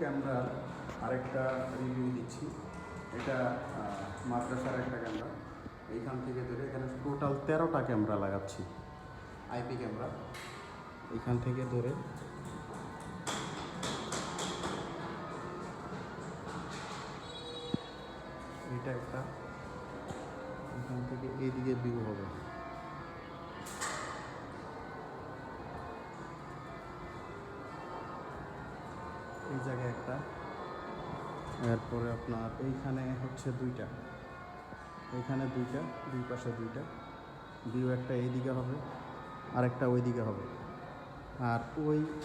ক্যামেরার আরেকটা রিভিউ দিচ্ছি। এটা মাদ্রাসার একটা ক্যামেরা। এইখান থেকে ধরে এখানে টোটাল 13টা ক্যামেরা লাগাচ্ছি, আইপি ক্যামেরা। এইখান থেকে ধরে এটা একটা, এখান থেকে এইদিকে ভিউ হবে। এই জায়গায় একটা, এরপরে আপনার এইখানে হচ্ছে দুইটা, এইখানে দুইটা, দুই পাশে দুইটা ভিউ। একটা এইদিকে হবে, আরেকটা ওইদিকে হবে। আর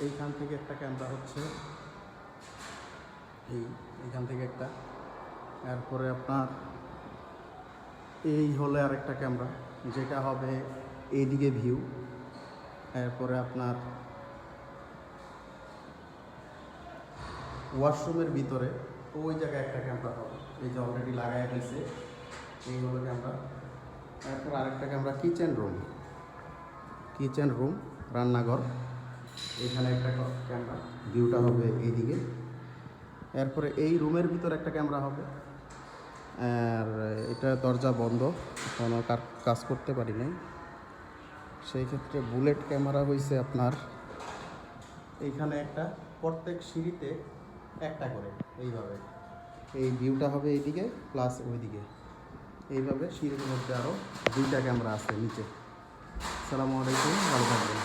এইখান থেকে একটা ক্যামেরা হচ্ছে এইখান থেকে একটা। এরপরে আপনার এই হলে আরেকটা ক্যামেরা, যেটা হবে এইদিকে ভিউ। এরপরে আপনার ওয়াশরুমের ভিতরে ওই জায়গায় একটা ক্যামেরা হবে, এই যে অলরেডি লাগাই ফেলছে, এই হলো ক্যামেরা। এরপর আরেকটা ক্যামেরা কিচেন রুম, রান্নাঘর, এখানে একটা ক্যামেরা, ভিউটা হবে এইদিকে। এরপরে এই রুমের ভিতরে একটা ক্যামেরা হবে। আর এটা দরজা বন্ধ, কোনো কাজ করতে পারি নাই, সেই ক্ষেত্রে বুলেট ক্যামেরা হয়েছে আপনার এইখানে একটা, প্রত্যেক সিঁড়িতে একটা করে, এইভাবে এই ভিউটা হবে এইদিকে প্লাস ওইদিকে, এইভাবে সিঁড়ির মধ্যে আরও দুইটা ক্যামেরা আছে নিচে। আসসালামু আলাইকুম, ভালো থাকবেন।